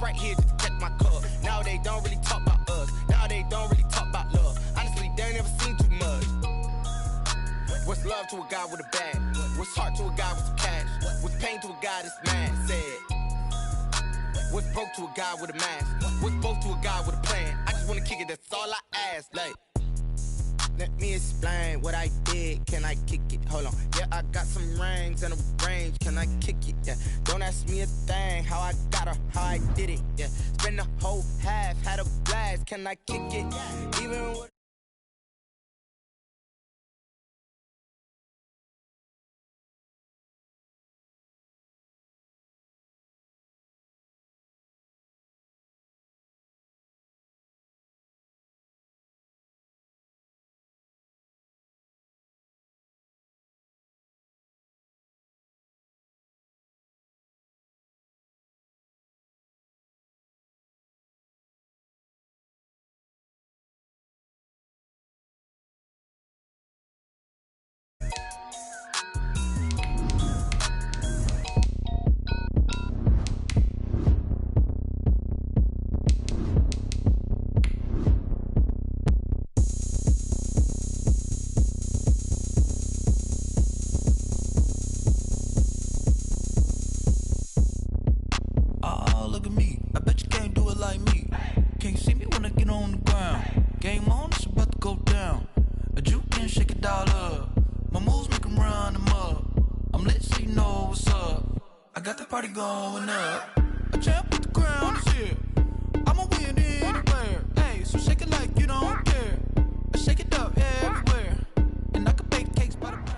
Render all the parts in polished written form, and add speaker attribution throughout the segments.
Speaker 1: right here just to check my cup. Now they don't really talk about us. Now they don't really talk about love. Honestly, they ain't never seen too much. What's love to a guy with a bag? What's heart to a guy with some cash? What's pain to a guy that's mad? Said. What's broke to a guy with a mask? What's both to a guy with a plan? I just wanna kick it, that's all I ask. Like, let me explain what I did. Can I kick it? Hold on. Yeah, I got some rings and a range. Can I kick it? Yeah. Don't ask me a thing. How I got her, how I did it. Yeah. Spend the whole half, had a blast. Can I kick it? Even with
Speaker 2: going up. A champ with the crown is here. I'ma win anywhere. Hey, so shake it like you don't care. I shake it up everywhere. And I can bake cakes by the pound.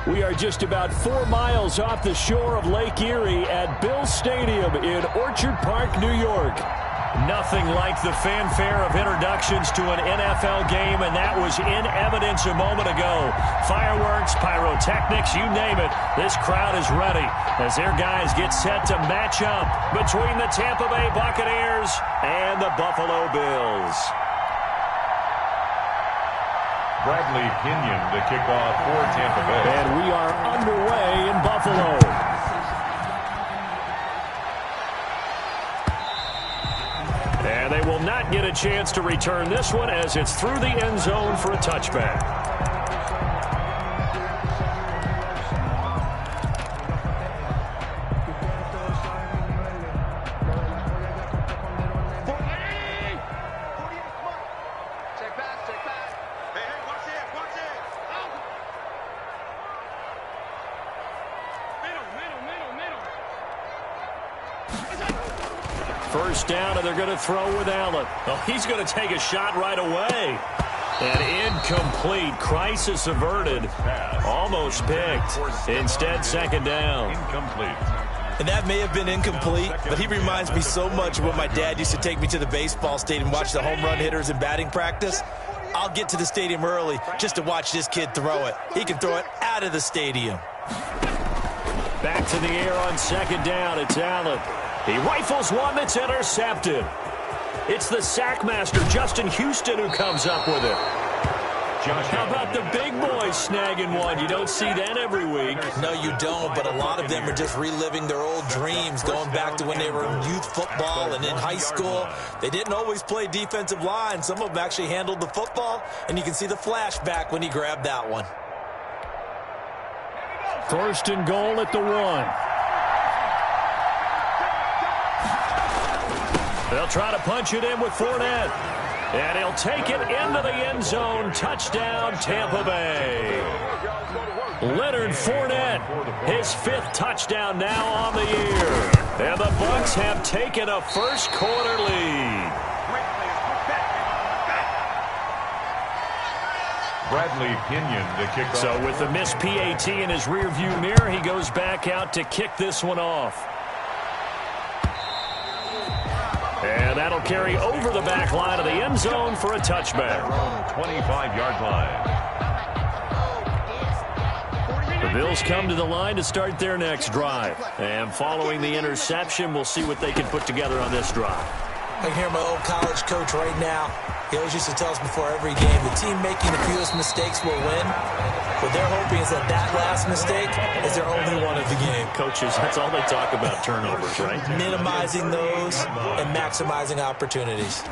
Speaker 3: We are just about 4 miles off the shore of Lake Erie at Bill Stadium in Orchard Park, New York. Nothing like the fanfare of introductions to an NFL game, and that was in evidence a moment ago. Fireworks, pyrotechnics, you name it. This crowd is ready as their guys get set to match up between the Tampa Bay Buccaneers and the Buffalo Bills.
Speaker 4: Bradley Pinion to kick off for Tampa Bay.
Speaker 3: And we are underway in Buffalo. And they will not get a chance to return this one as it's through the end zone for a touchback. First down, and they're going to throw with Allen. Oh, he's going to take a shot right away. And incomplete. Crisis averted. Almost picked. Instead, second down.
Speaker 4: Incomplete.
Speaker 5: And that may have been incomplete, but he reminds me so much of when my dad used to take me to the baseball stadium and watch the home run hitters in batting practice. I'll get to the stadium early just to watch this kid throw it. He can throw it out of the stadium.
Speaker 3: Back to the air on second down. It's Allen. He rifles one that's intercepted. It's the sackmaster, Justin Houston, who comes up with it. How about the big boys snagging one? You don't see that every week.
Speaker 5: No, you don't, but a lot of them are just reliving their old dreams, going back to when they were in youth football and in high school. They didn't always play defensive line. Some of them actually handled the football, and you can see the flashback when he grabbed that one.
Speaker 3: First and goal at the 1. They'll try to punch it in with Fournette. And he'll take it into the end zone. Touchdown, Tampa Bay. Leonard Fournette, his 5th touchdown now on the year. And the Bucs have taken a first quarter lead.
Speaker 4: Bradley Pinion to kick off.
Speaker 3: So with the missed PAT in his rearview mirror, he goes back out to kick this one off. And that'll carry over the back line of the end zone for a touchback.
Speaker 4: 25-yard line.
Speaker 3: The Bills come to the line to start their next drive. And following the interception, we'll see what they can put together on this drive.
Speaker 5: I can hear my old college coach right now. He always used to tell us before every game, the team making the fewest mistakes will win. What they're hoping is that last mistake is their only one of the game.
Speaker 3: Coaches, that's all they talk about, turnovers, right?
Speaker 5: Minimizing those and maximizing opportunities.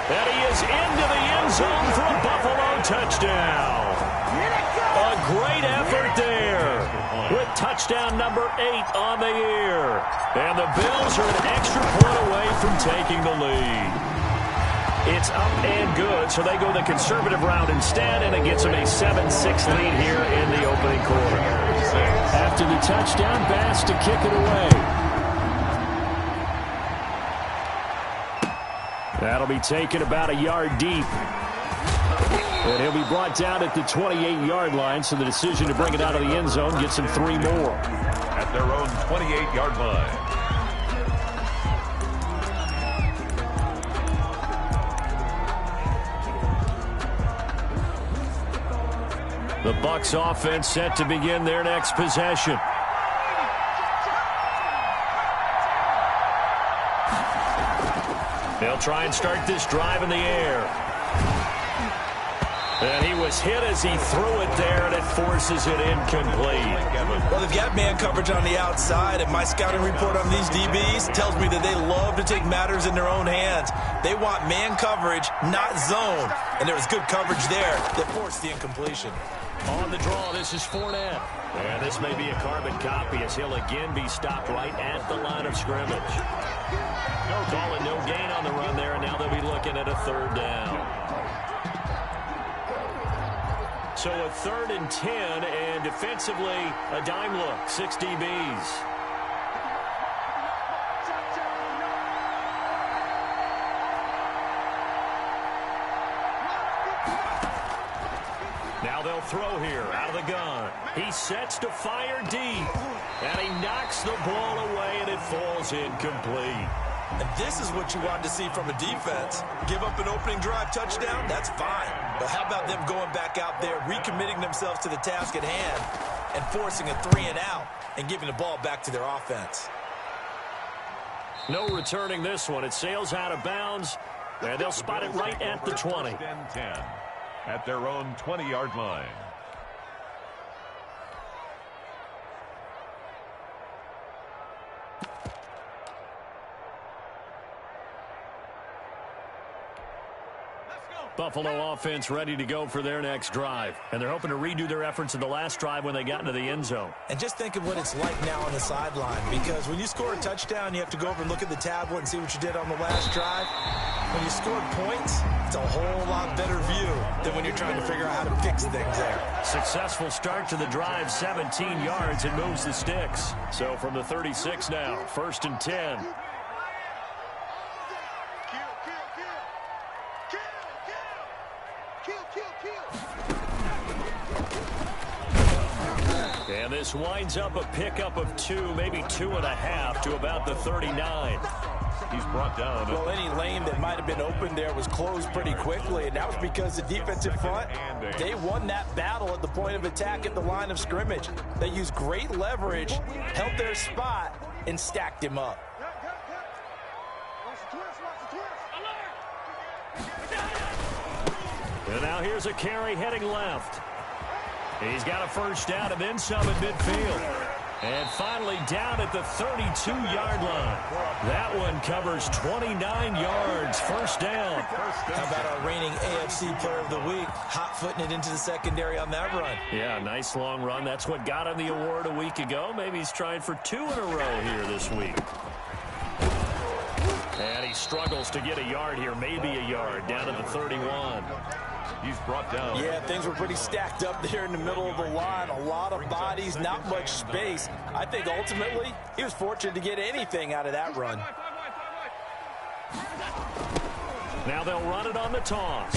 Speaker 3: And he is into the end zone for a Buffalo touchdown. A great effort there with touchdown number 8 on the year. And the Bills are an extra point away from taking the lead. It's up and good, so they go the conservative route instead, and it gets them a 7-6 lead here in the opening quarter. After the touchdown, Bass to kick it away. That'll be taken about a yard deep. And he'll be brought down at the 28-yard line, so the decision to bring it out of the end zone gets him 3 more.
Speaker 4: At their own 28-yard line.
Speaker 3: The Bucs offense set to begin their next possession. They'll try and start this drive in the air. And he was hit as he threw it there, and it forces it incomplete.
Speaker 5: Well, they've got man coverage on the outside, and my scouting report on these DBs tells me that they love to take matters in their own hands. They want man coverage, not zone. And there was good coverage there that forced the incompletion.
Speaker 3: On the draw, this is Fournette. And this may be a carbon copy as he'll again be stopped right at the line of scrimmage. Calling no gain on the run there, and now they'll be looking at a 3rd down. So a 3rd and 10, and defensively, a dime look, 6 DBs. Now they'll throw here, out of the gun. He sets to fire deep, and he knocks the ball away, and it falls incomplete.
Speaker 5: And this is what you want to see from a defense. Give up an opening drive touchdown, that's fine. But how about them going back out there, recommitting themselves to the task at hand, and forcing a 3 and out, and giving the ball back to their offense.
Speaker 3: No returning this one. It sails out of bounds, and they'll spot it right at the 20.
Speaker 4: 10 at their own 20-yard line.
Speaker 3: Buffalo offense ready to go for their next drive. And they're hoping to redo their efforts in the last drive when they got into the end zone.
Speaker 5: And just think of what it's like now on the sideline, because when you score a touchdown, you have to go over and look at the tablet and see what you did on the last drive. When you score points, it's a whole lot better view than when you're trying to figure out how to fix things there.
Speaker 3: Successful start to the drive, 17 yards, and moves the sticks. So from the 36 now, 1st and 10. And this winds up a pickup of 2, maybe 2.5 to about the 39.
Speaker 4: He's brought down.
Speaker 5: Well, any lane that might have been open there was closed pretty quickly, and that was because the defensive front, they won that battle at the point of attack at the line of scrimmage. They used great leverage, held their spot, and stacked him up.
Speaker 3: And now here's a carry heading left. He's got a 1st down and then some at midfield. And finally down at the 32-yard line. That one covers 29 yards, 1st down.
Speaker 5: How about our reigning AFC Player of the Week, hot-footing it into the secondary on that run?
Speaker 3: Yeah, nice long run. That's what got him the award a week ago. Maybe he's trying for 2 in a row here this week. And he struggles to get a yard here, maybe a yard, down to the 31.
Speaker 4: He's brought down.
Speaker 5: Yeah, things were pretty stacked up there in the middle of the line. A lot of bodies, not much space. I think ultimately he was fortunate to get anything out of that run.
Speaker 3: Now they'll run it on the toss.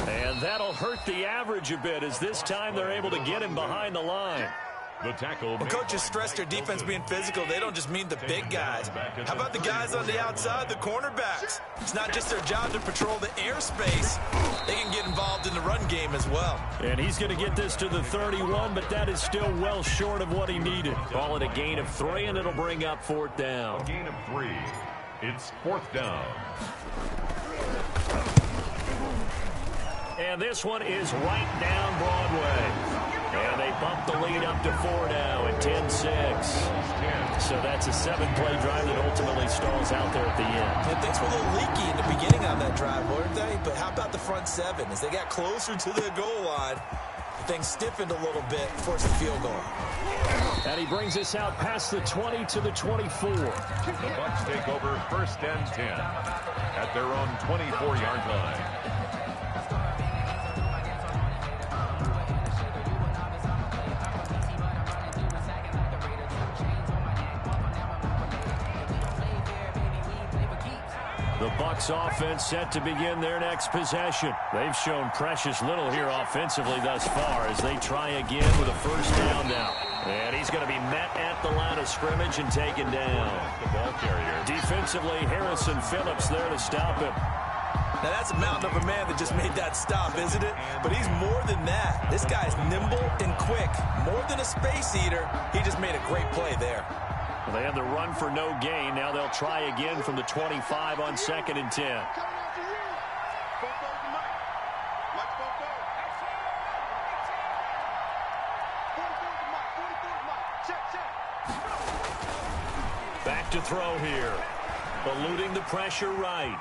Speaker 3: And that'll hurt the average a bit as this time they're able to get him behind the line.
Speaker 4: The tackle.
Speaker 5: When coaches stress their defense being physical, they don't just mean the big guys. How about the guys on the outside, the cornerbacks? It's not just their job to patrol the airspace. They can get involved in the run game as well.
Speaker 3: And he's going to get this to the 31, but that is still well short of what he needed. Call it a gain of 3, and it'll bring up 4th down.
Speaker 4: A gain of 3. It's 4th down.
Speaker 3: And this one is right down Broadway. And they bump the lead up to 4 now at 10-6. So that's a 7-play drive that ultimately stalls out there at the end.
Speaker 5: And things were a little leaky in the beginning on that drive, weren't they? But how about the front 7? As they got closer to the goal line, things stiffened a little bit, forced the field goal.
Speaker 3: And he brings us out past the 20 to the 24.
Speaker 4: The Bucs take over 1st and 10 at their own 24-yard line.
Speaker 3: The Bucs offense set to begin their next possession. They've shown precious little here offensively thus far as they try again with a 1st down now. And he's going to be met at the line of scrimmage and taken down.
Speaker 4: The ball carrier.
Speaker 3: Defensively, Harrison Phillips there to stop him.
Speaker 5: Now, that's a mountain of a man that just made that stop, isn't it? But he's more than that. This guy's nimble and quick. More than a space eater. He just made a great play there.
Speaker 3: Well, they had the run for no gain. Now they'll try again from the 25 on 2nd and 10. Back to throw here. Eluding the pressure right.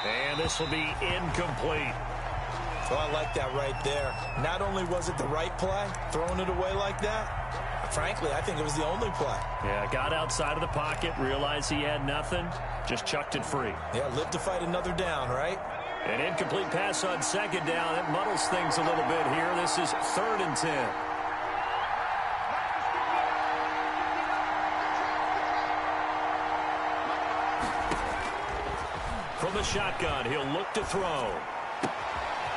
Speaker 3: And this will be incomplete.
Speaker 5: So I like that right there. Not only was it the right play, throwing it away like that, frankly, I think it was the only play.
Speaker 3: Yeah, got outside of the pocket, realized he had nothing, just chucked it free.
Speaker 5: Yeah, live to fight another down, right?
Speaker 3: An incomplete pass on 2nd down. It muddles things a little bit here. This is 3rd and 10. From the shotgun, he'll look to throw.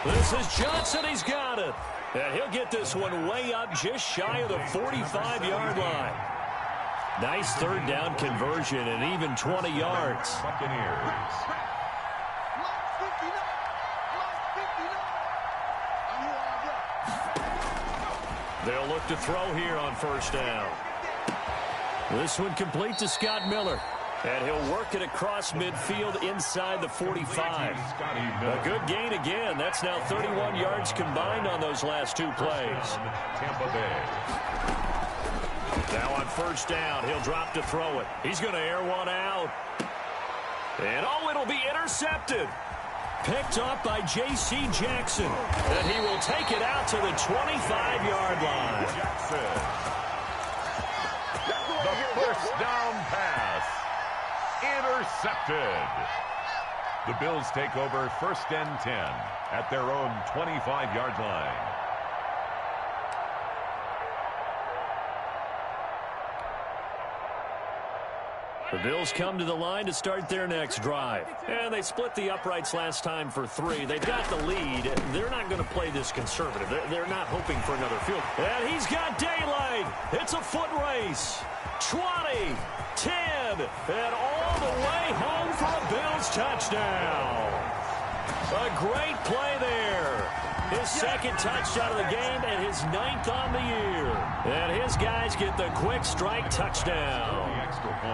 Speaker 3: This is Johnson. He's got it. And he'll get this one way up just shy of the 45-yard line. Nice 3rd down conversion and even 20 yards.
Speaker 4: Buccaneers.
Speaker 3: They'll look to throw here on 1st down. This one complete to Scott Miller. And he'll work it across midfield inside the 45. A good gain again. That's now 31 yards combined on those last 2 plays.
Speaker 4: Tampa Bay.
Speaker 3: Now on 1st down, he'll drop to throw it. He's going to air one out. And oh, it'll be intercepted. Picked up by J.C. Jackson. And he will take it out to the 25-yard line.
Speaker 4: Jackson. The 1st down pass. Intercepted. The Bills take over 1st and 10 at their own 25-yard line.
Speaker 3: The Bills come to the line to start their next drive. And they split the uprights last time for 3. They've got the lead. They're not going to play this conservative. They're not hoping for another field. And he's got daylight. It's a foot race. 20, 10, and all the way home for a Bills touchdown. A great play there. His 2nd touchdown of the game and his 9th on the year. And his guys get the quick strike touchdown.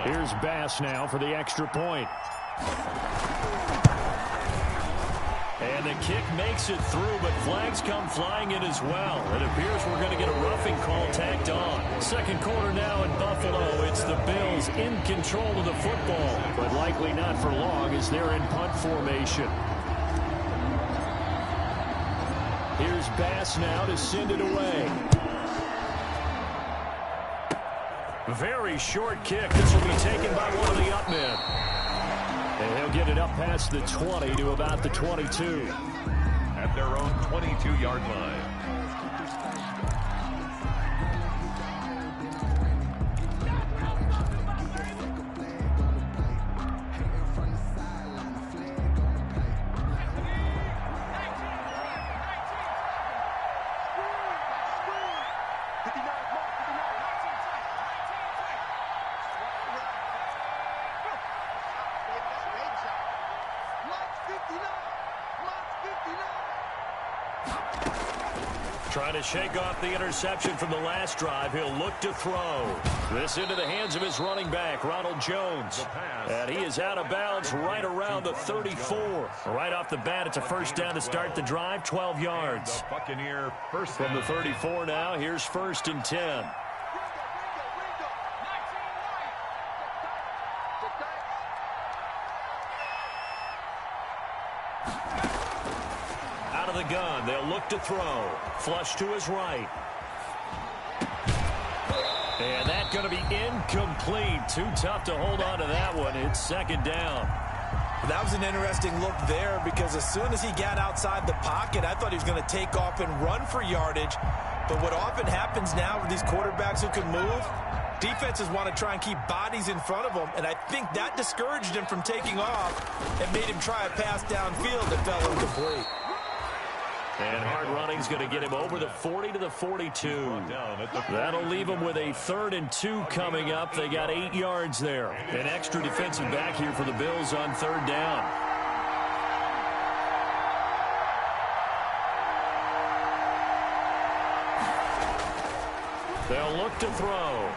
Speaker 3: Here's Bass now for the extra point. And the kick makes it through, but flags come flying in as well. It appears we're going to get a roughing call tacked on. 2nd quarter now in Buffalo. It's the Bills in control of the football, but likely not for long as they're in punt formation. Here's Bass now to send it away. Very short kick. This will be taken by one of the up men. And he'll get it up past the 20 to about the 22.
Speaker 4: At their own 22-yard line.
Speaker 3: Trying to shake off the interception from the last drive. He'll look to throw. This into the hands of his running back, Ronald Jones. And he is out of bounds right around the 34. Right off the bat, it's a first down to start the drive, 12 yards.
Speaker 4: Buccaneer first
Speaker 3: From the 34 now, here's 1st and 10. Out of the gun, they'll look to throw. Flush to his right. And that's going to be incomplete. Too tough to hold on to that one. It's 2nd down.
Speaker 5: That was an interesting look there because as soon as he got outside the pocket, I thought he was going to take off and run for yardage. But what often happens now with these quarterbacks who can move, defenses want to try and keep bodies in front of them, and I think that discouraged him from taking off and made him try a pass downfield that fell incomplete.
Speaker 3: And hard running's going to get him over the 40 to the 42. That'll leave him with a 3rd and 2 coming up. They got 8 yards there. An extra defensive back here for the Bills on 3rd down. They'll look to throw.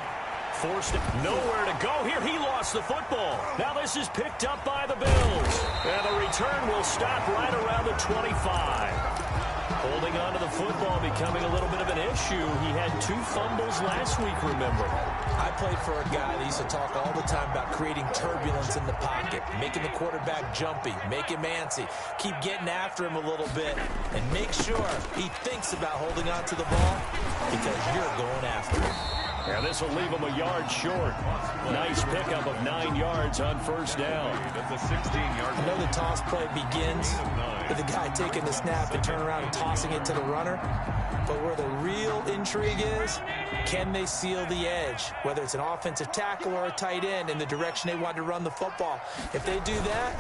Speaker 3: Forced it. Nowhere to go here. He lost the football. Now this is picked up by the Bills. And the return will stop right around the 25. Holding on to the football becoming a little bit of an issue. He had 2 fumbles last week, remember.
Speaker 5: I played for a guy that used to talk all the time about creating turbulence in the pocket, making the quarterback jumpy, make him antsy, keep getting after him a little bit, and make sure he thinks about holding on to the ball because you're going after him.
Speaker 3: Yeah, this will leave him a yard short. Nice pickup of 9 yards on 1st down.
Speaker 4: That's a 16-yard.
Speaker 5: I know the toss play begins with the guy taking the snap and turning around and tossing it to the runner. But where the real intrigue is, can they seal the edge? Whether it's an offensive tackle or a tight end in the direction they want to run the football. If they do that,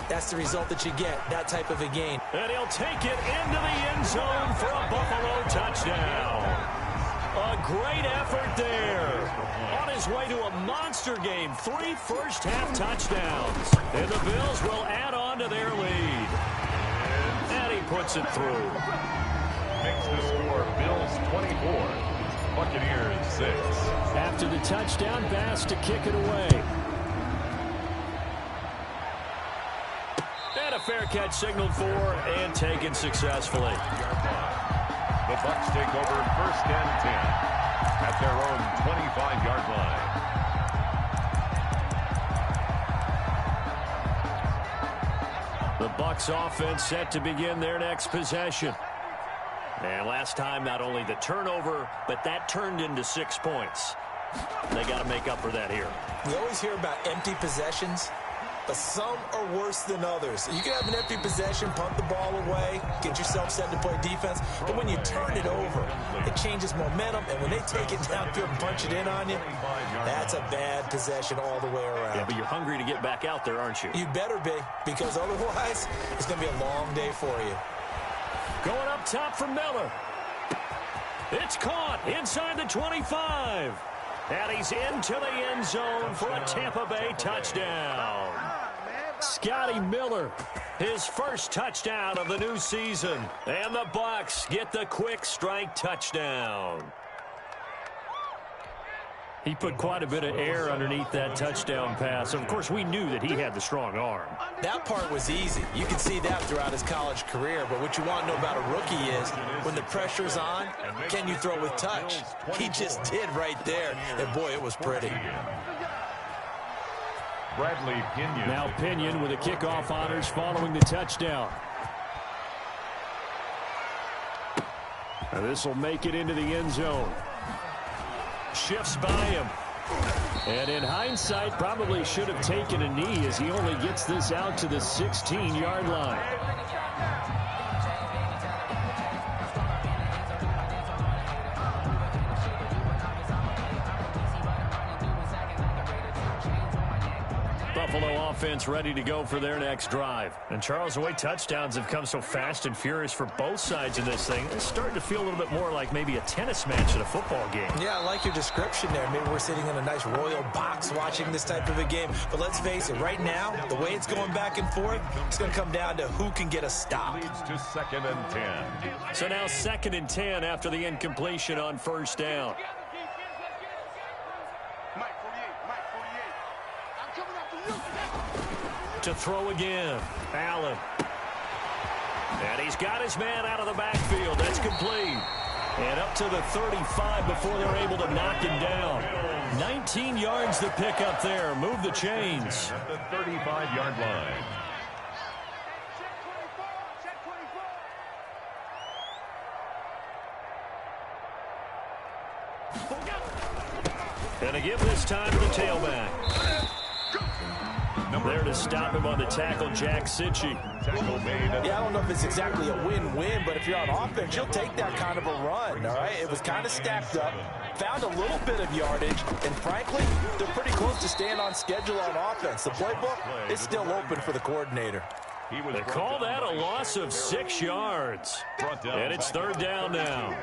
Speaker 5: that's the result that you get, that type of a gain.
Speaker 3: And he'll take it into the end zone for a Buffalo touchdown. A great effort there. On his way to a monster game. 3 first-half touchdowns. And the Bills will add on to their lead. And he puts it through.
Speaker 4: Makes the score Bills 24, Buccaneers 6.
Speaker 3: After the touchdown pass to kick it away. And a fair catch signaled for and taken successfully.
Speaker 4: The Bucs take over 1st and 10 at their own 25-yard line.
Speaker 3: The Bucs offense set to begin their next possession. And last time, not only the turnover, but that turned into 6 points. They got to make up for that here.
Speaker 5: We always hear about empty possessions, but some are worse than others. You can have an empty possession, punt the ball away, get yourself set to play defense, but when you turn it over, it changes momentum, and when they take it downfield and punch it in on you, that's a bad possession all the way around.
Speaker 3: Yeah, but you're hungry to get back out there, aren't you?
Speaker 5: You better be, because otherwise, it's going to be a long day for you.
Speaker 3: Going up top for Miller. It's caught inside the 25. And he's into the end zone for a Tampa Bay touchdown. Scotty Miller, his first touchdown of the new season. And the Bucs get the quick strike touchdown. He put quite a bit of air underneath that touchdown pass. Of course, we knew that he had the strong arm.
Speaker 5: That part was easy. You can see that throughout his college career. But what you want to know about a rookie is when the pressure's on, can you throw with touch? He just did right there. And, boy, it was pretty.
Speaker 4: Bradley Pinion.
Speaker 3: Now Pinion with the kickoff honors following the touchdown. Now this will make it into the end zone. Shifts by him. And in hindsight, probably should have taken a knee as he only gets this out to the 16-yard line. Buffalo offense ready to go for their next drive. And Charles, the way touchdowns have come so fast and furious for both sides of this thing, it's starting to feel a little bit more like maybe a tennis match at a football game.
Speaker 5: Yeah, I like your description there. Maybe we're sitting in a nice royal box watching this type of a game. But let's face it, right now, the way it's going back and forth, it's going to come down to who can get a stop.
Speaker 4: Leads to 2nd and 10.
Speaker 3: So now 2nd and 10 after the incompletion on first down. To throw again, Allen. And he's got his man out of the backfield. That's complete. And up to the 35 before they're able to knock him down. 19 yards to pick up there. Move the chains.
Speaker 4: At the 35-yard line.
Speaker 3: And to give this time to the tailback. There to stop him on the tackle, Jack Sitchie.
Speaker 5: Yeah, I don't know if it's exactly a win-win, but if you're on offense, you'll take that kind of a run, all right? It was kind of stacked up, found a little bit of yardage, and frankly, they're pretty close to staying on schedule on offense. The playbook is still open for the coordinator.
Speaker 3: They call that a loss of 6 yards. And it's 3rd down now.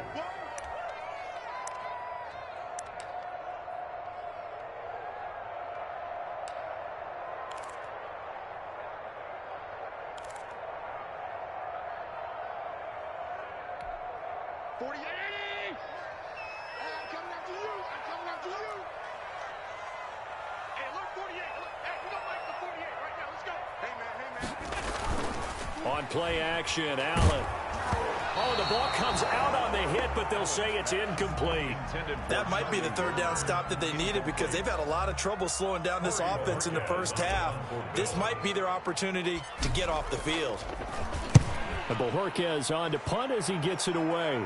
Speaker 3: On play action, Allen. Oh, the ball comes out on the hit, but they'll say it's incomplete.
Speaker 5: That might be the 3rd down stop that they needed because they've had a lot of trouble slowing down this offense in the first half. This might be their opportunity to get off the field.
Speaker 3: And Bojorquez on to punt as he gets it away.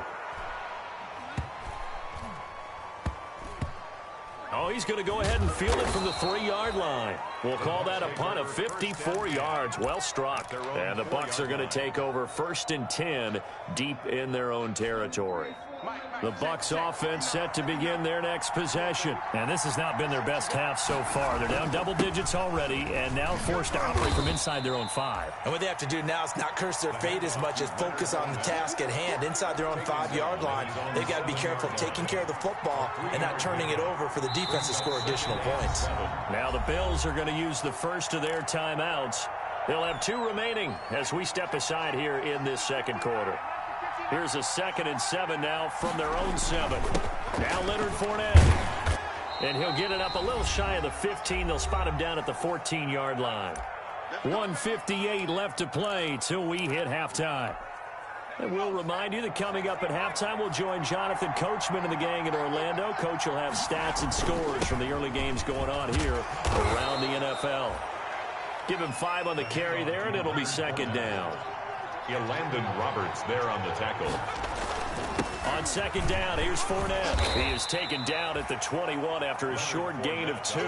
Speaker 3: Oh, he's going to go ahead and field it from the 3-yard line. We'll call that a punt of 54 yards. Well struck. And the Bucs are going to take over 1st and 10 deep in their own territory. The Bucs offense set to begin their next possession. And this has not been their best half so far. They're down double digits already and now forced to operate from inside their own 5.
Speaker 5: And what they have to do now is not curse their fate as much as focus on the task at hand. Inside their own 5-yard line, they've got to be careful of taking care of the football and not turning it over for the defense to score additional points.
Speaker 3: Now the Bills are going to use the first of their timeouts. They'll have 2 remaining as we step aside here in this second quarter. Here's a 2nd and 7 now from their own 7. Now Leonard Fournette. And he'll get it up a little shy of the 15. They'll spot him down at the 14-yard line. 1:58 left to play till we hit halftime. And we'll remind you that coming up at halftime, we'll join Jonathan Coachman and the gang in Orlando. Coach will have stats and scores from the early games going on here around the NFL. Give him 5 on the carry there, and it'll be 2nd down.
Speaker 4: Landon Roberts there on the tackle.
Speaker 3: On 2nd down, here's Fournette. He is taken down at the 21 after a short gain of 2.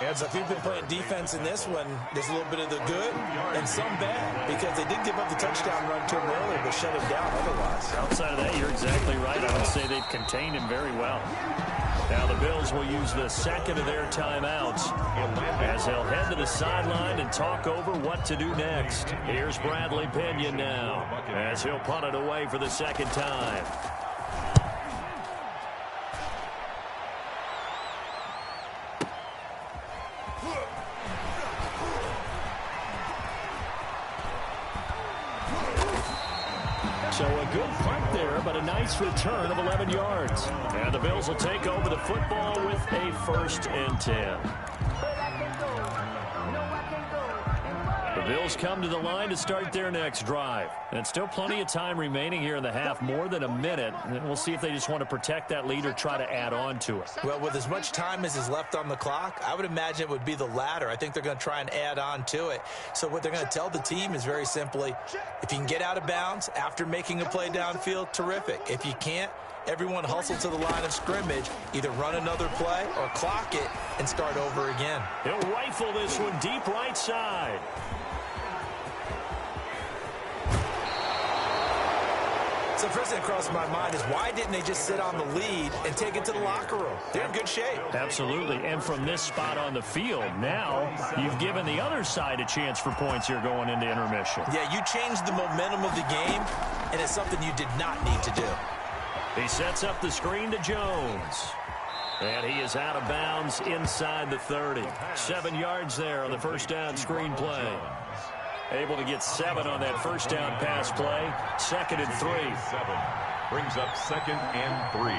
Speaker 5: And so if you've been playing defense in this one, there's a little bit of the good and some bad because they did give up the touchdown run to him earlier but shut him down otherwise.
Speaker 3: Outside of that, you're exactly right. I would say they've contained him very well. Now the Bills will use the 2nd of their timeouts as they'll head to the sideline and talk over what to do next. Here's Bradley Pinion now as he'll punt it away for the 2nd time. So a good punt there, but a nice return of 11 yards. And the Bills will take over the football with a 1st and 10. The Bills come to the line to start their next drive. And still plenty of time remaining here in the half, more than a minute. And we'll see if they just want to protect that lead or try to add on to it.
Speaker 5: Well, with as much time as is left on the clock, I would imagine it would be the latter. I think they're going to try and add on to it. So what they're going to tell the team is very simply, if you can get out of bounds after making a play downfield, terrific. If you can't, everyone hustle to the line of scrimmage, either run another play or clock it and start over again.
Speaker 3: He'll rifle this one deep right side.
Speaker 5: So first thing that crossed my mind is why didn't they just sit on the lead and take it to the locker room? They're in good shape.
Speaker 3: Absolutely. And from this spot on the field, now you've given the other side a chance for points here going into intermission.
Speaker 5: Yeah, you changed the momentum of the game, and it's something you did not need to do.
Speaker 3: He sets up the screen to Jones. And he is out of bounds inside the 30. 7 yards there on the first down screen play. Able to get 7 on that first down pass play. 2nd and 3.
Speaker 4: 7 brings up 2nd and 3.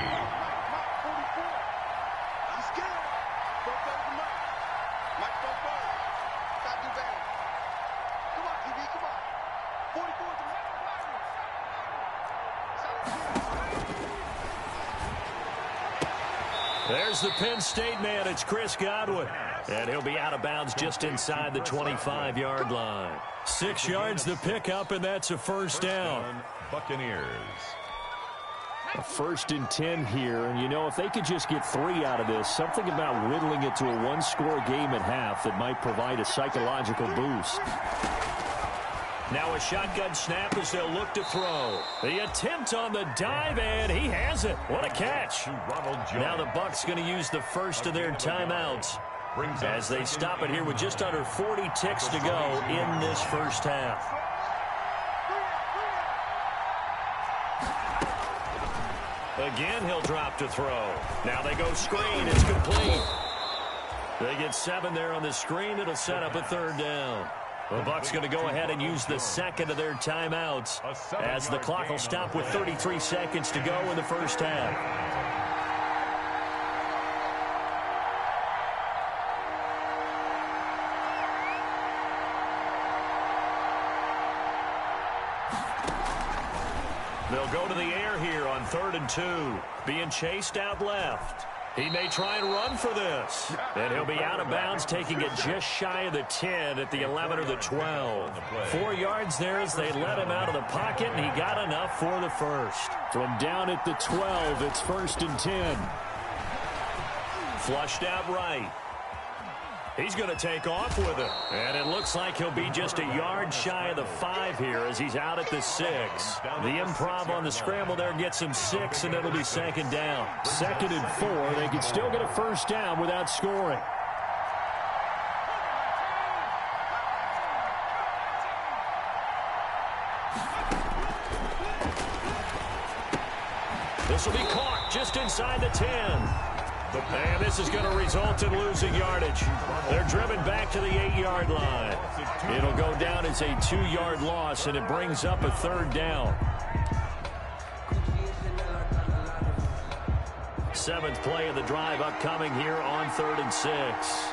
Speaker 3: There's the Penn State man. It's Chris Godwin. And he'll be out of bounds just inside the 25-yard line. 6 yards the pickup, and that's a first down.
Speaker 4: Buccaneers.
Speaker 3: A 1st and 10 here. And, you know, if they could just get 3 out of this, something about whittling it to a one-score game at half that might provide a psychological boost. Now a shotgun snap as they'll look to throw. The attempt on the dive, and he has it. What a catch. Now the Bucs going to use the first of their timeouts as they stop it here with just under 40 ticks to go in this first half. Again, he'll drop to throw. Now they go screen. It's complete. They get 7 there on the screen. It'll set up a 3rd down. The Bucs going to go ahead and use the second of their timeouts as the clock will stop with 33 seconds to go in the first half. They'll go to the air here on 3rd and 2, being chased out left. He may try and run for this. And he'll be out of bounds, taking it just shy of the 10 at the 11 or the 12. 4 yards there as they let him out of the pocket, and he got enough for the first. From down at the 12, it's 1st and 10. Flushed out right. He's going to take off with it. And it looks like he'll be just a yard shy of the 5 here as he's out at the 6. The improv on the scramble there gets him 6, and it'll be 2nd down. 2nd and 4. They can still get a first down without scoring. This will be caught just inside the 10. And this is going to result in losing yardage. They're driven back to the 8-yard line. It'll go down as a 2-yard loss, and it brings up a 3rd down. 7th play of the drive upcoming here on 3rd and 6.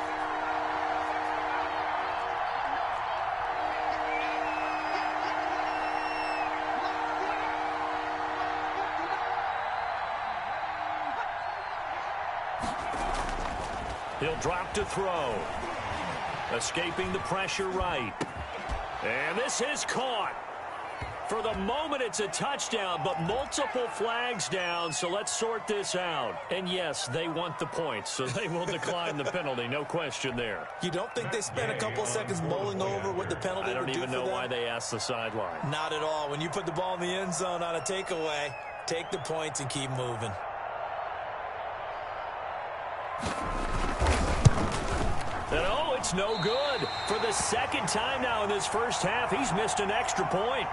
Speaker 3: He'll drop to throw. Escaping the pressure right. And this is caught. For the moment, it's a touchdown, but multiple flags down, so let's sort this out. And yes, they want the points, so they will decline the penalty, no question there.
Speaker 5: You don't think they spent a couple of seconds mulling over what the penalty would do for them?
Speaker 3: I don't even know why they asked the sideline.
Speaker 5: Not at all. When you put the ball in the end zone on a takeaway, take the points and keep moving.
Speaker 3: And oh, it's no good. For the 2nd time now in this first half, he's missed an extra point.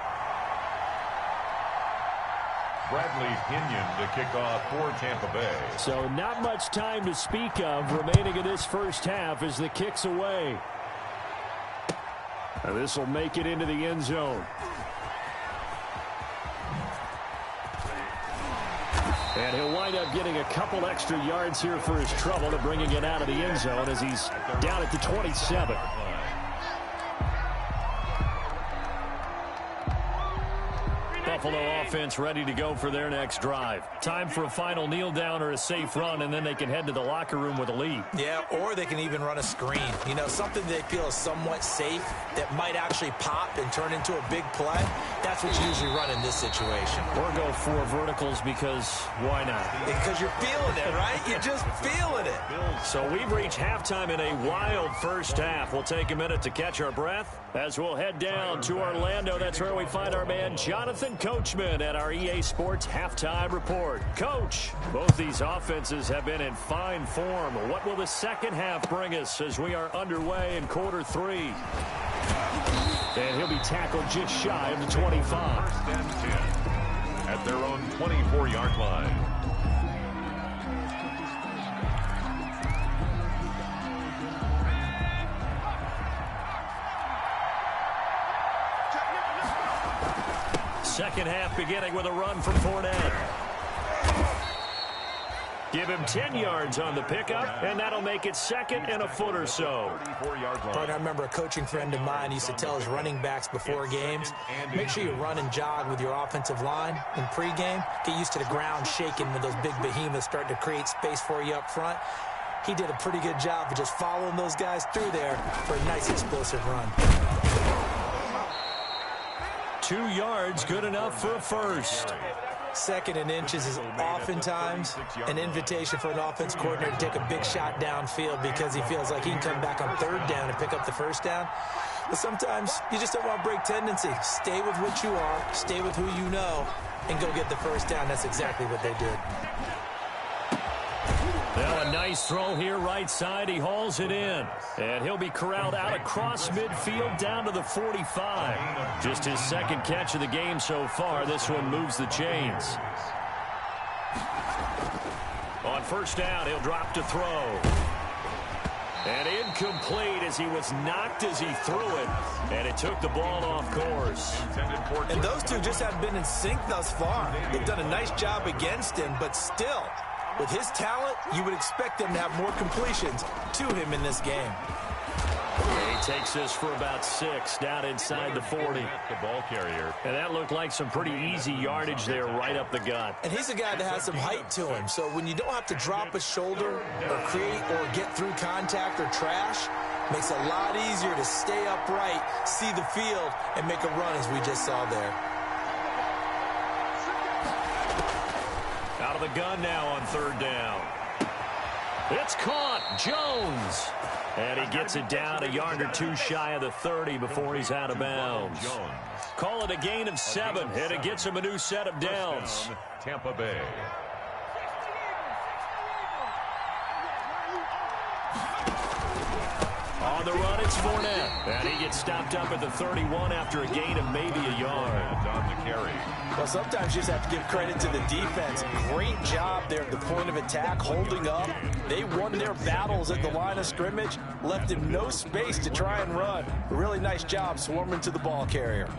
Speaker 4: Bradley Pinion to kick off for Tampa Bay.
Speaker 3: So not much time to speak of remaining in this first half as the kick's away. And this will make it into the end zone. And he'll wind up getting a couple extra yards here for his trouble to bringing it out of the end zone as he's down at the 27. Buffalo offense ready to go for their next drive. Time for a final kneel down or a safe run, and then they can head to the locker room with a lead.
Speaker 5: Yeah, or they can even run a screen. You know, something they feel is somewhat safe that might actually pop and turn into a big play. That's what you usually run in this situation.
Speaker 3: Or go 4 verticals because why not?
Speaker 5: Because you're feeling it, right? You're just feeling it.
Speaker 3: So we've reached halftime in a wild first half. We'll take a minute to catch our breath as we'll head down to Orlando. That's where we find our man Jonathan Coachman at our EA Sports Halftime Report. Coach, both these offenses have been in fine form. What will the second half bring us as we are underway in quarter 3? And he'll be tackled just shy of the 25.
Speaker 4: First and 10 at their own 24-yard line.
Speaker 3: Second half beginning with a run from Fournette. Give him 10 yards on the pickup, and that'll make it second and a foot or so.
Speaker 5: I remember a coaching friend of mine used to tell his running backs before games, make sure you run and jog with your offensive line in pregame. Get used to the ground shaking when those big behemoths start to create space for you up front. He did a pretty good job of just following those guys through there for a nice explosive run.
Speaker 3: 2 yards, good enough for a first.
Speaker 5: Second and inches is oftentimes an invitation for an offense coordinator to take a big shot downfield because he feels like he can come back on third down and pick up the first down. But sometimes you just don't want to break tendency. Stay with what you are, stay with who you know, and go get the first down. That's exactly what they did.
Speaker 3: Now a nice throw here right side. He hauls it in. And he'll be corralled out across midfield down to the 45. Just his second catch of the game so far. This one moves the chains. On first down, he'll drop to throw. And incomplete as he was knocked as he threw it. And it took the ball off course.
Speaker 5: And those two just have been in sync thus far. They've done a nice job against him, but still, with his talent, you would expect them to have more completions to him in this game.
Speaker 3: He takes this for about 6 down inside the 40.
Speaker 4: The ball carrier.
Speaker 3: And that looked like some pretty easy yardage there right up the gut.
Speaker 5: And he's a guy that has some height to him, so when you don't have to drop a shoulder or create or get through contact or trash, makes it a lot easier to stay upright, see the field, and make a run as we just saw there.
Speaker 3: Out of the gun now on third down. It's caught. Jones. And he gets it down a yard or 2 shy of the 30 before he's out of bounds. Call it a gain of 7, and it gets him a new set of downs.
Speaker 4: Tampa Bay.
Speaker 3: On the run, it's Fournette. And he gets stopped up at the 31 after a gain of maybe a yard.
Speaker 4: On the carry.
Speaker 5: Well, sometimes you just have to give credit to the defense. Great job there at the point of attack, holding up. They won their battles at the line of scrimmage, left him no space to try and run. A really nice job swarming to the ball carrier.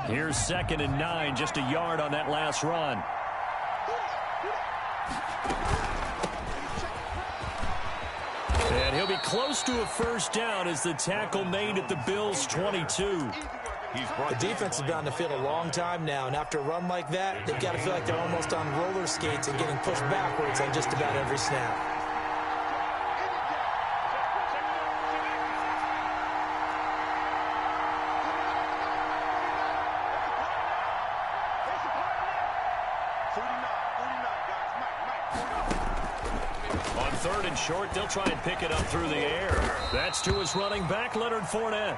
Speaker 3: Here's 2nd and 9, just a yard on that last run. And he'll be close to a first down as the tackle made at the Bills' 22.
Speaker 5: The defense has been on the field a long time now, and after a run like that, they've got to feel like they're almost on roller skates and getting pushed backwards on just about every snap.
Speaker 3: On 3rd and short, they'll try and pick it up through the air. That's to his running back, Leonard Fournette.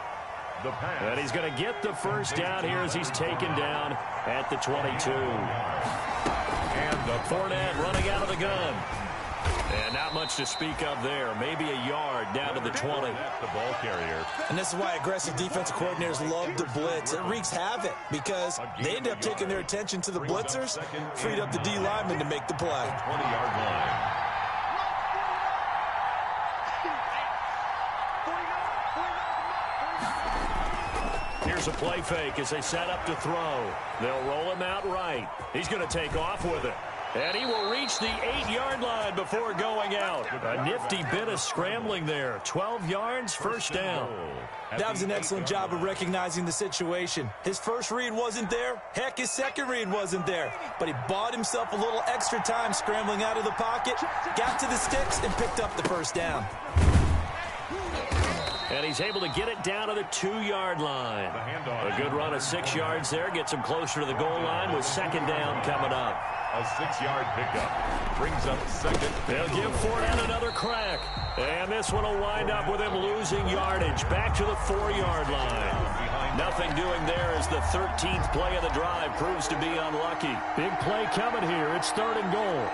Speaker 3: And he's going to get the first down here as he's taken down at the 22. And Fournette running out of the gun. And not much to speak of there. Maybe a yard down to the 20.
Speaker 4: The ball carrier.
Speaker 5: And this is why aggressive defensive coordinators love to blitz. It wreaks havoc because they end up taking their attention to the blitzers, freed up the D lineman to make the play.
Speaker 4: 20-yard line.
Speaker 3: Here's a play fake as they set up to throw. They'll roll him out right. He's going to take off with it. And he will reach the 8-yard line before going out. A nifty bit of scrambling there. 12 yards, first down.
Speaker 5: That was an excellent job of recognizing the situation. His first read wasn't there. Heck, his second read wasn't there. But he bought himself a little extra time scrambling out of the pocket, got to the sticks, and picked up the first down.
Speaker 3: And he's able to get it down to the 2-yard line. A good run of 6 yards there. Gets him closer to the goal line with second down coming up.
Speaker 4: A 6-yard pickup brings up second.
Speaker 3: They'll give Fournette another crack. And this one will wind up with him losing yardage. Back to the 4-yard line. Nothing doing there as the 13th play of the drive proves to be unlucky. Big play coming here. It's 3rd and goal.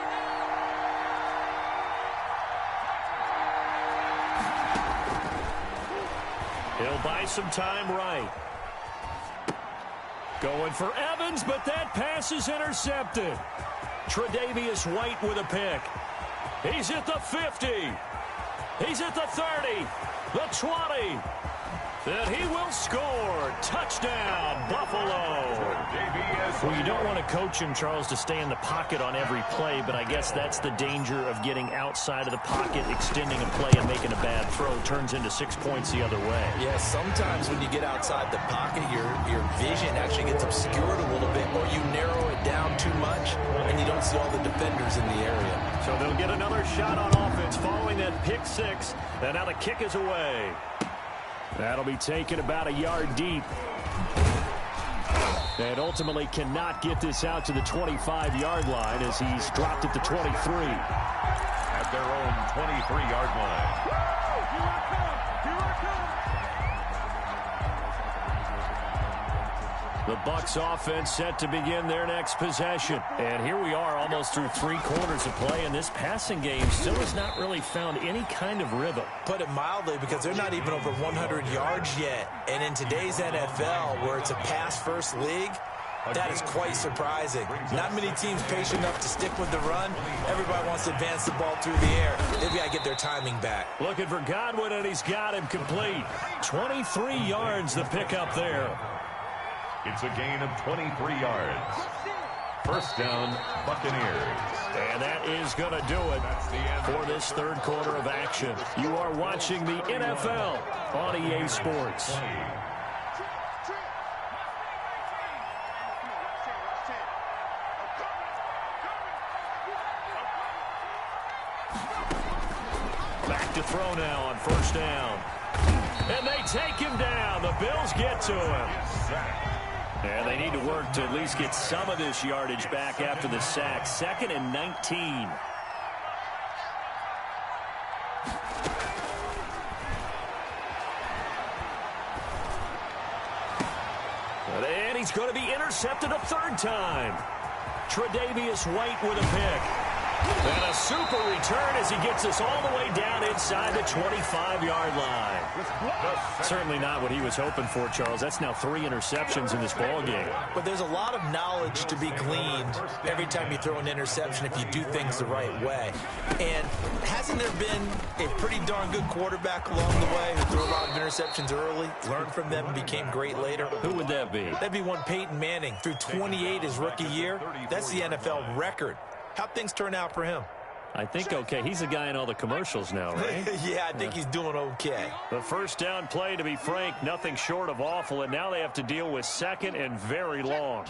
Speaker 3: He'll buy some time right. Going for Evans, but that pass is intercepted. Tre'Davious White with a pick. He's at the 50. He's at the 30. The 20. And he will score. Touchdown, Buffalo. Well, you don't want to coach him, Charles, to stay in the pocket on every play, but I guess that's the danger of getting outside of the pocket, extending a play and making a bad throw. Turns into 6 points the other way.
Speaker 5: Yeah, sometimes when you get outside the pocket, your vision actually gets obscured a little bit, or you narrow it down too much, and you don't see all the defenders in the area.
Speaker 3: So they'll get another shot on offense following that pick 6, and now the kick is away. That'll be taken about a yard deep. And ultimately cannot get this out to the 25-yard line as he's dropped at the 23.
Speaker 4: At their own 23-yard line.
Speaker 3: The Bucs offense set to begin their next possession. And here we are almost through 3 quarters of play, and this passing game still has not really found any kind of rhythm.
Speaker 5: Put it mildly, because they're not even over 100 yards yet. And in today's NFL, where it's a pass-first league, that is quite surprising. Not many teams patient enough to stick with the run. Everybody wants to advance the ball through the air. They've got to get their timing back.
Speaker 3: Looking for Godwin, and he's got him complete. 23 yards the pickup there.
Speaker 4: It's a gain of 23 yards. First down, Buccaneers.
Speaker 3: And that is going to do it for this 3rd quarter of action. You are watching the NFL on EA Sports. Back to throw now on 1st down. And they take him down. The Bills get to him. And they need to work to at least get some of this yardage back after the sack. 2nd and 19. And he's going to be intercepted a 3rd time. Tre'Davious White with a pick. And a super return as he gets us all the way down inside the 25-yard line. Certainly not what he was hoping for, Charles. That's now 3 interceptions in this ball game.
Speaker 5: But there's a lot of knowledge to be gleaned every time you throw an interception if you do things the right way. And hasn't there been a pretty darn good quarterback along the way who threw a lot of interceptions early, learned from them, and became great later?
Speaker 3: Who would that be?
Speaker 5: That'd be one Peyton Manning. Threw 28 his rookie year. That's the NFL record. How'd things turn out for him?
Speaker 3: I think okay. He's a guy in all the commercials now, right?
Speaker 5: Yeah, I think he's doing okay.
Speaker 3: The 1st down play, to be frank, nothing short of awful, and now they have to deal with 2nd and very long.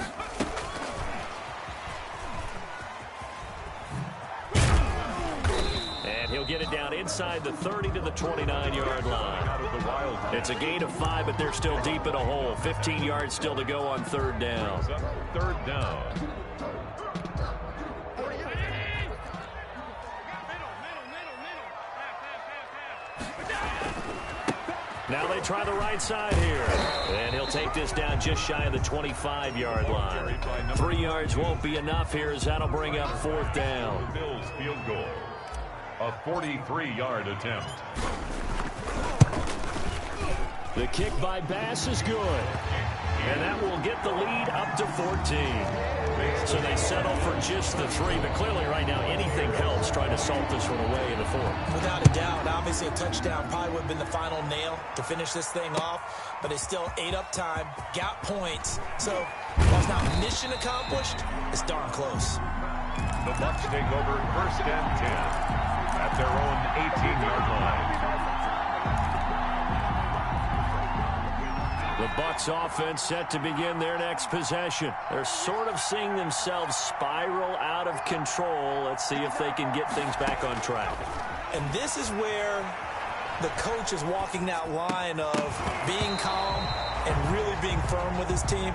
Speaker 3: And he'll get it down inside the 30 to the 29-yard line. It's a gain of 5, but they're still deep in a hole. 15 yards still to go on 3rd down.
Speaker 4: 3rd down.
Speaker 3: Now they try the right side here. And he'll take this down just shy of the 25-yard line. 3 yards won't be enough here as that'll bring up 4th down.
Speaker 4: Bills field goal. A 43-yard attempt.
Speaker 3: The kick by Bass is good. And that will get the lead up to 14. So they settle for just the 3, but clearly right now anything helps trying to salt this one away in the 4th.
Speaker 5: Without a doubt, obviously a touchdown probably would have been the final nail to finish this thing off, but it's still ate up time, got points, so while it's not mission accomplished, it's darn close.
Speaker 4: The Bucs take over 1st and 10 at their own 18-yard line.
Speaker 3: The Bucs offense set to begin their next possession. They're sort of seeing themselves spiral out of control. Let's see if they can get things back on track.
Speaker 5: And this is where the coach is walking that line of being calm and really being firm with his team.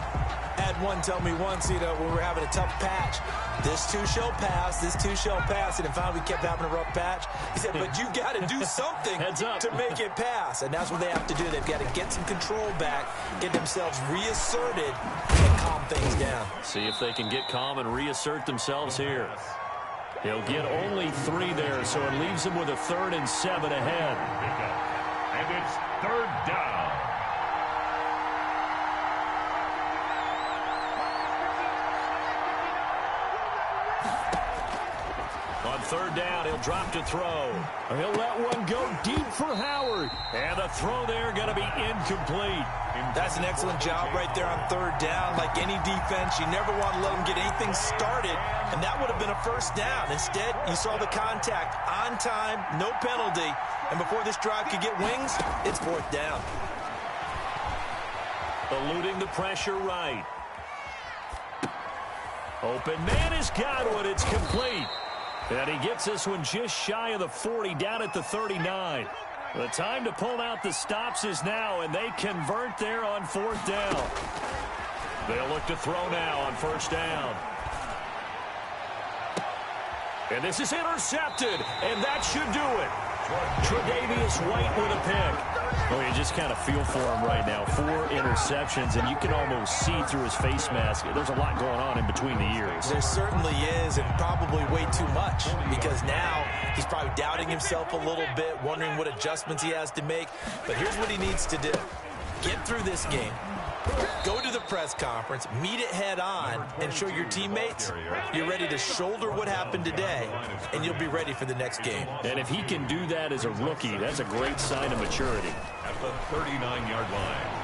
Speaker 5: I had one tell me once, when we were having a tough patch, this too shall pass, this too shall pass. And finally we kept having a rough patch. He said, but you've got to do something to make it pass. And that's what they have to do. They've got to get some control back, get themselves reasserted, and calm things down.
Speaker 3: See if they can get calm and reassert themselves here. He'll get only 3 there, so it leaves him with a 3rd and 7 ahead.
Speaker 4: And it's 3rd down.
Speaker 3: On 3rd down, he'll drop to throw. He'll let one go deep for Howard. And the throw there going to be incomplete.
Speaker 5: That's an excellent job right there on 3rd down. Like any defense, you never want to let them get anything started, and that would have been a 1st down. Instead, you saw the contact on time, no penalty, and before this drive could get wings, it's 4th down.
Speaker 3: Eluding the pressure right. Open man has got one. It's complete. And he gets this one just shy of the 40, down at the 39. The time to pull out the stops is now, and they convert there on 4th down. They'll look to throw now on 1st down. And this is intercepted, and that should do it. Tre'Davious White with a pick. Oh, you just kind of feel for him right now. 4 interceptions, and you can almost see through his face mask. There's a lot going on in between the ears.
Speaker 5: There certainly is, and probably way too much, because now he's probably doubting himself a little bit, wondering what adjustments he has to make. But here's what he needs to do. Get through this game. Go to the press conference, meet it head on, and show your teammates you're ready to shoulder what happened today, and you'll be ready for the next game.
Speaker 3: And if he can do that as a rookie, that's a great sign of maturity.
Speaker 4: At the 39-yard line.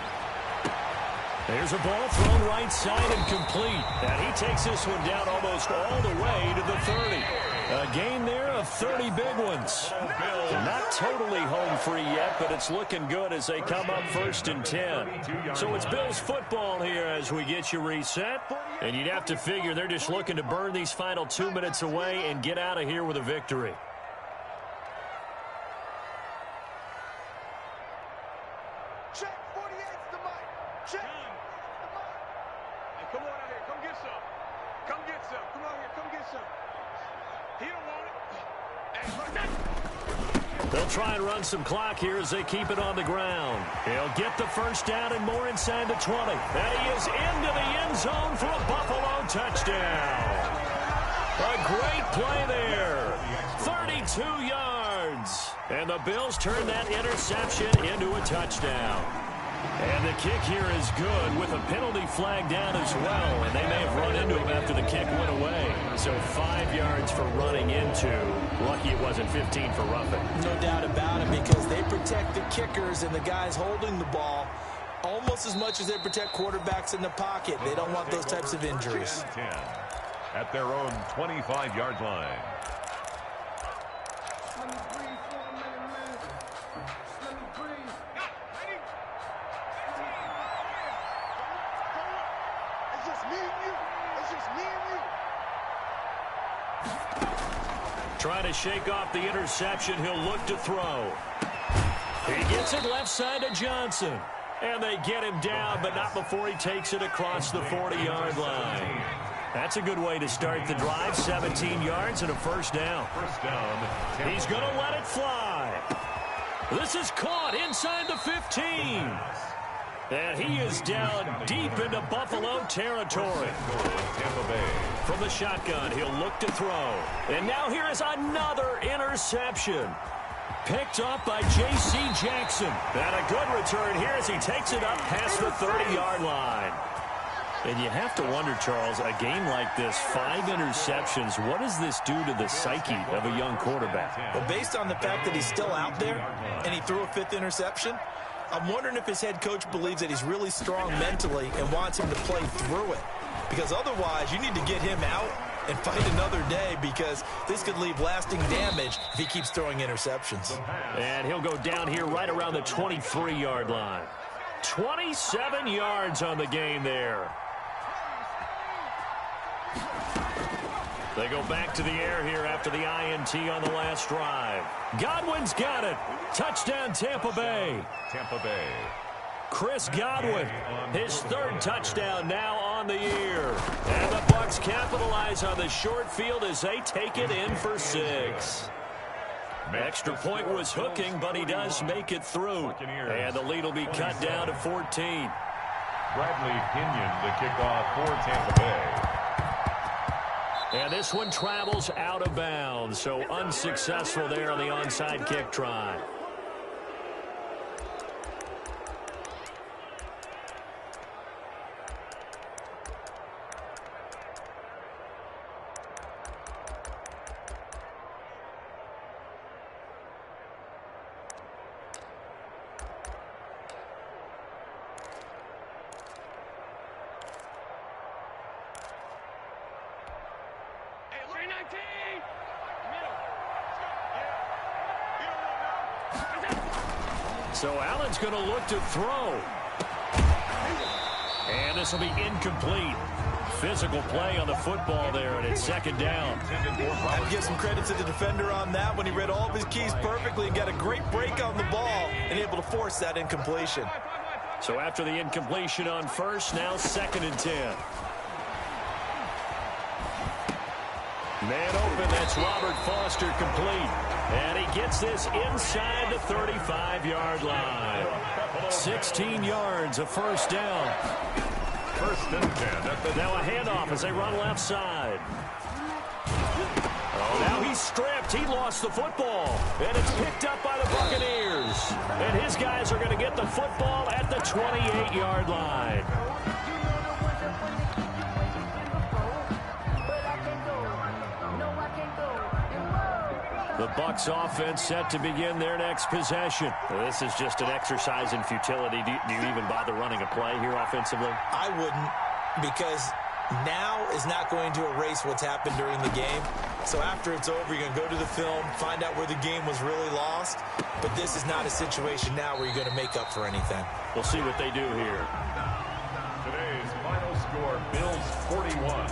Speaker 3: There's a ball thrown right side and complete. And he takes this one down almost all the way to the 30. A gain there of 30 big ones. Not totally home free yet, but it's looking good as they come up 1st and 10. So it's Bills football here as we get you reset. And you'd have to figure they're just looking to burn these final 2 minutes away and get out of here with a victory.
Speaker 6: Check, 48's the mic. Check. Hey, come on out here. Come get some. Come get some. Come out here. Come get some. He don't want it. Hey, run that.
Speaker 3: They'll try and run some clock here as they keep it on the ground. He'll get the 1st down and more inside the 20. And he is into the end zone for a Buffalo touchdown. A great play there. 32 yards. And the Bills turn that interception into a touchdown. And the kick here is good with a penalty flag down as well. And they may have run into him after the kick went away. So 5 yards for running into. Lucky it wasn't 15 for roughing.
Speaker 5: No doubt about it, because they protect the kickers and the guys holding the ball almost as much as they protect quarterbacks in the pocket. They don't want those types of injuries.
Speaker 4: 10 at their own 25-yard line.
Speaker 3: Trying to shake off the interception. He'll look to throw. He gets it left side to Johnson. And they get him down, but not before he takes it across the 40-yard line. That's a good way to start the drive. 17 yards and a 1st down. He's going to let it fly. This is caught inside the 15. And he is down deep into Buffalo territory. From the shotgun, he'll look to throw. And now here is another interception. Picked up by J.C. Jackson. And a good return here as he takes it up past the 30-yard line. And you have to wonder, Charles, a game like this, 5 interceptions, what does this do to the psyche of a young quarterback?
Speaker 5: Well, based on the fact that he's still out there and he threw a 5th interception, I'm wondering if his head coach believes that he's really strong mentally and wants him to play through it. Because otherwise, you need to get him out and fight another day, because this could leave lasting damage if he keeps throwing interceptions.
Speaker 3: And he'll go down here right around the 23-yard line. 27 yards on the game there. They go back to the air here after the INT on the last drive. Godwin's got it. Touchdown, Tampa Bay.
Speaker 4: Tampa Bay.
Speaker 3: Chris Godwin, his third touchdown now on the year. And the Bucs capitalize on the short field as they take it in for 6. Extra point was hooking, but he does make it through. And the lead will be cut down to 14.
Speaker 4: Bradley Pinion, the kickoff for Tampa Bay.
Speaker 3: And this one travels out of bounds, so unsuccessful there on the onside kick try. So Allen's going to look to throw. And this will be incomplete. Physical play on the football there, and it's second down.
Speaker 5: I'd give some credit to the defender on that when he read all of his keys perfectly and got a great break on the ball and able to force that incompletion.
Speaker 3: So after the incompletion on first, now 2nd and 10. Man open, that's Robert Foster complete. And he gets this inside the 35-yard line. 16 yards, a first down.
Speaker 4: 1st and 10.
Speaker 3: Now a handoff as they run left side. Oh, now he's stripped. He lost the football. And it's picked up by the Buccaneers. And his guys are going to get the football at the 28-yard line. The Bucs offense set to begin their next possession. Well, this is just an exercise in futility. Do you even bother running a play here offensively?
Speaker 5: I wouldn't, because now is not going to erase what's happened during the game. So after it's over, you're going to go to the film, find out where the game was really lost. But this is not a situation now where you're going to make up for anything.
Speaker 3: We'll see what they do here.
Speaker 4: Today's final score, Bills 41.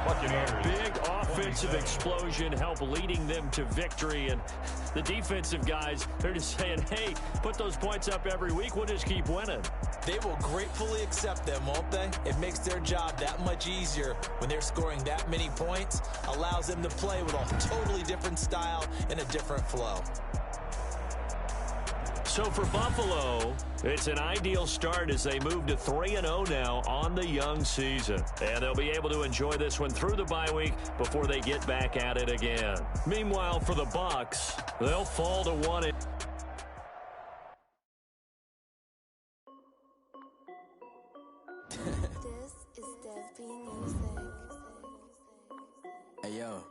Speaker 3: A big offensive explosion help leading them to victory, and the defensive guys, they're just saying, hey, put those points up every week, we'll just keep winning.
Speaker 5: They will gratefully accept them, won't they? It makes their job that much easier when they're scoring that many points, allows them to play with a totally different style and a different flow.
Speaker 3: So for Buffalo, it's an ideal start as they move to 3-0 now on the young season. And they'll be able to enjoy this one through the bye week before they get back at it again. Meanwhile, for the Bucs, they'll fall to 1.
Speaker 7: This is Dev B Music.
Speaker 8: Hey, yo.